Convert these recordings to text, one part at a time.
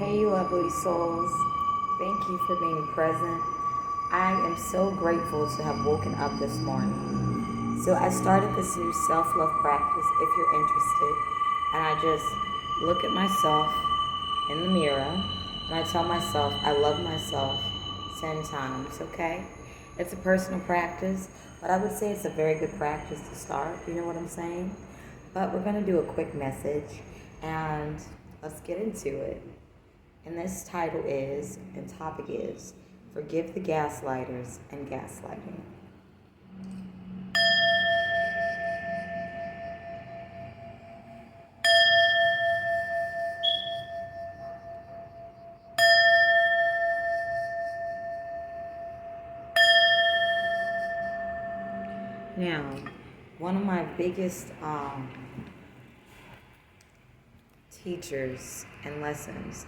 Hey, lovely souls. Thank you for being present. I am so grateful to have woken up this morning. So, I started this new self love practice if you're interested. And I just look at myself in the mirror and I tell myself I love myself 10 times, okay? It's a personal practice, but I would say it's a very good practice to start. You know what I'm saying? But we're going to do a quick message and let's get into it. And this title is, and topic is, Forgive the Gaslighters and Gaslighting. Now, one of my biggest teachers and lessons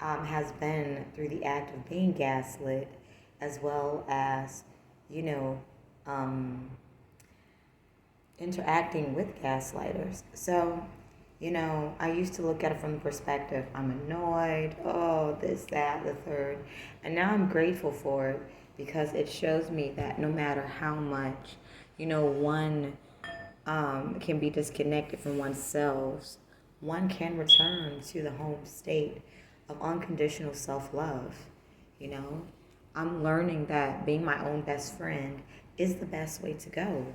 has been through the act of being gaslit, as well as, you know, um, interacting with gaslighters. So, I used to look at it from the perspective I'm annoyed, oh, this, that, the third. And now I'm grateful for it because it shows me that no matter how much, one can be disconnected from oneself, one can return to the home state of unconditional self love. You know, I'm learning that being my own best friend is the best way to go.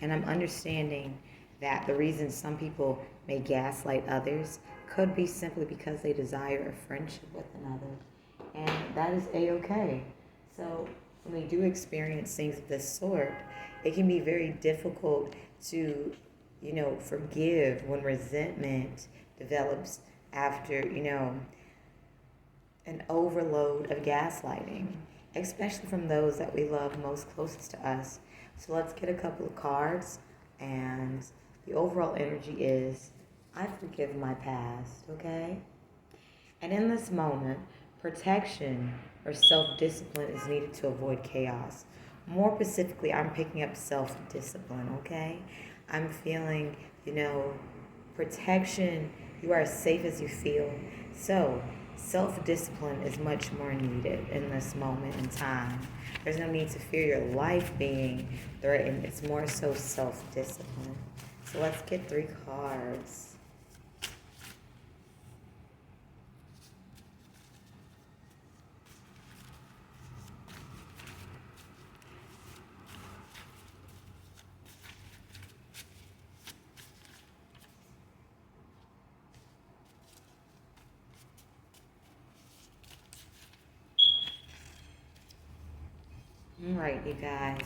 And I'm understanding that the reason some people may gaslight others could be simply because they desire a friendship with another. And that is a-okay. So when we do experience things of this sort, it can be very difficult to, forgive when resentment develops after, an overload of gaslighting, especially from those that we love most closest to us. So let's get a couple of cards, and the overall energy is I forgive my past, okay? And in this moment, protection or self discipline is needed to avoid chaos. More specifically, I'm picking up self discipline, okay? I'm feeling, protection, you are as safe as you feel. So, self discipline is much more needed in this moment in time. There's no need to fear your life being threatened, it's more so self discipline. So, let's get 3 cards. All right, you guys.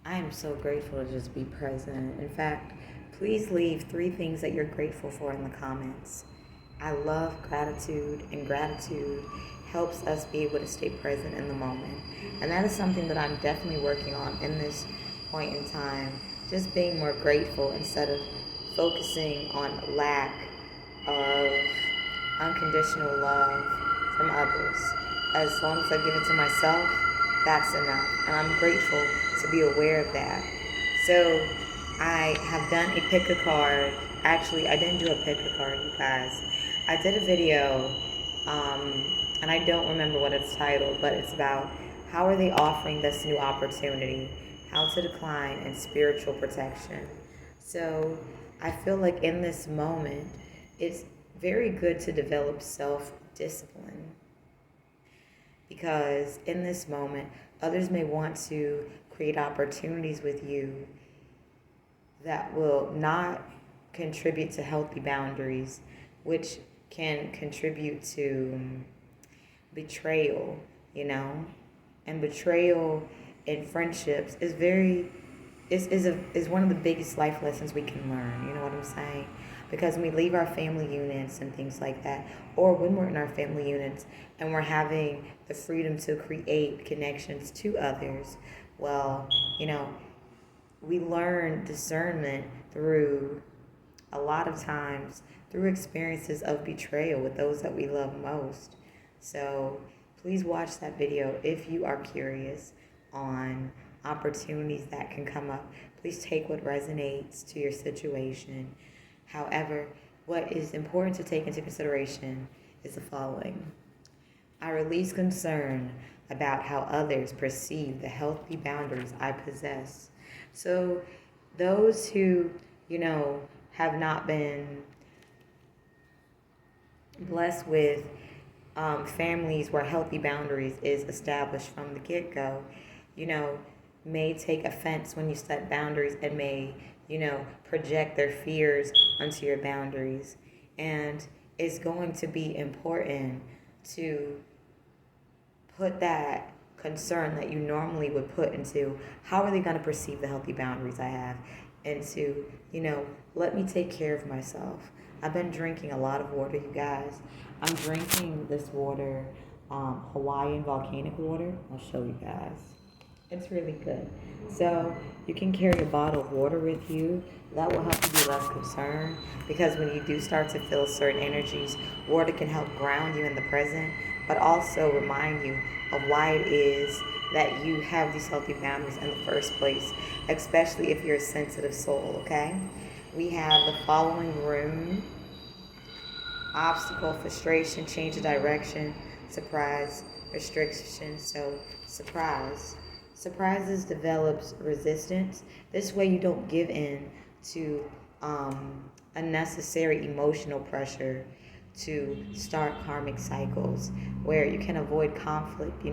I am so grateful to just be present. In fact, please leave 3 things that you're grateful for in the comments. I love gratitude, and gratitude helps us be able to stay present in the moment. And that is something that I'm definitely working on in this point in time. Just being more grateful instead of focusing on lack of unconditional love from others. As long as I give it to myself, that's enough. And I'm grateful to be aware of that. So I have done a pick a card. Actually, I didn't do a pick a card, you guys. I did a video, and I don't remember what it's titled, but it's about how are they offering this new opportunity, how to decline and spiritual protection. So I feel like in this moment, it's very good to develop self-discipline because in this moment, others may want to create opportunities with you that will not contribute to healthy boundaries, which can contribute to betrayal, and betrayal in friendships is one of the biggest life lessons we can learn. You know what I'm saying? Because when we leave our family units and things like that, or when we're in our family units and we're having the freedom to create connections to others, well, we learn discernment through a lot of times through experiences of betrayal with those that we love most. So please watch that video if you are curious on opportunities that can come up. Please take what resonates to your situation. However, what is important to take into consideration is the following. I release concern about how others perceive the healthy boundaries I possess. So, those who, have not been blessed with families where healthy boundaries is established from the get-go, you know, may take offense when you set boundaries and may, project their fears onto your boundaries. And it's going to be important to put that concern that you normally would put into how are they going to perceive the healthy boundaries I have into, let me take care of myself. I've been drinking a lot of water, you guys. I'm drinking this water, Hawaiian volcanic water. I'll show you guys. It's really good. So you can carry a bottle of water with you. That will help you be less concerned because when you do start to feel certain energies, water can help ground you in the present, but also remind you of why it is that you have these healthy boundaries in the first place, especially if you're a sensitive soul, okay? We have the following rune: obstacle, frustration, change of direction, surprise, restriction. So surprises develops resistance. This way you don't give in to unnecessary emotional pressure to start karmic cycles where you can avoid conflict,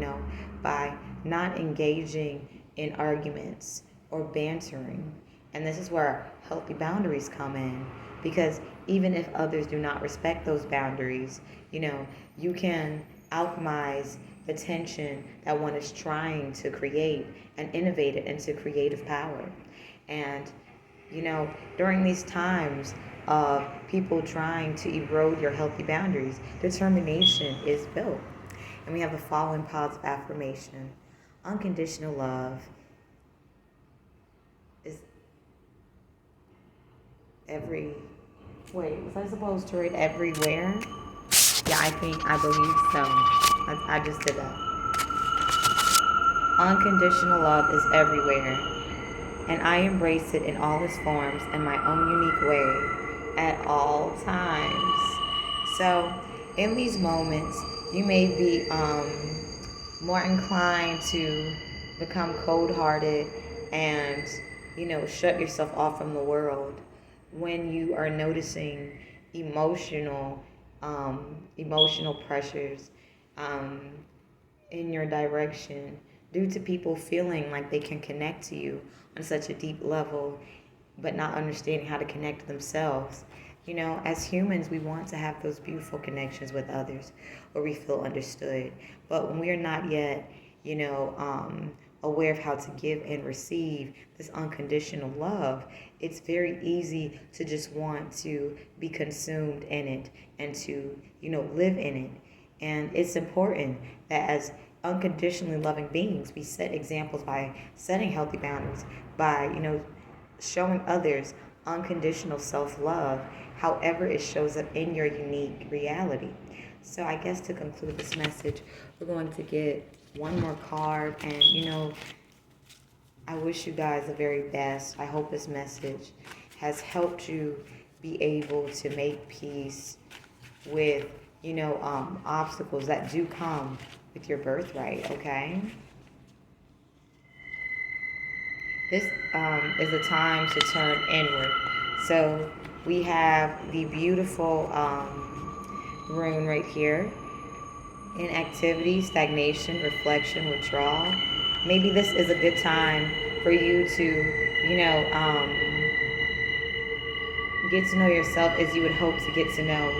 by not engaging in arguments or bantering. And this is where healthy boundaries come in, because even if others do not respect those boundaries, you can alchemize the tension that one is trying to create and innovate it into creative power. And, during these times of people trying to erode your healthy boundaries, determination is built. And we have the following positive affirmation: unconditional love is was I supposed to read everywhere? Yeah, I believe so. I just did that. Unconditional love is everywhere, and I embrace it in all its forms in my own unique way at all times. So, in these moments, you may be more inclined to become cold-hearted and, shut yourself off from the world when you are noticing emotional pressures in your direction due to people feeling like they can connect to you on such a deep level but not understanding how to connect to themselves. As humans, we want to have those beautiful connections with others where we feel understood. But when we are not yet, aware of how to give and receive this unconditional love, it's very easy to just want to be consumed in it and to, live in it. And it's important that as unconditionally loving beings, we set examples by setting healthy boundaries, by, showing others unconditional self-love, however it shows up in your unique reality. So I guess to conclude this message, we're going to get one more card, and I wish you guys the very best. I hope this message has helped you be able to make peace with obstacles that do come with your birthright, okay? This is a time to turn inward. So we have the beautiful rune right here: inactivity, stagnation, reflection, withdrawal. Maybe this is a good time for you to, get to know yourself as you would hope to get to know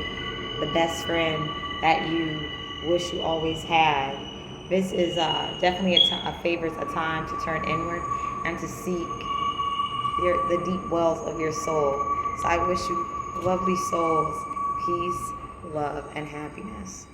the best friend that you wish you always had. This is definitely a time to turn inward and to seek the deep wells of your soul. So I wish you, lovely souls, peace, love, and happiness.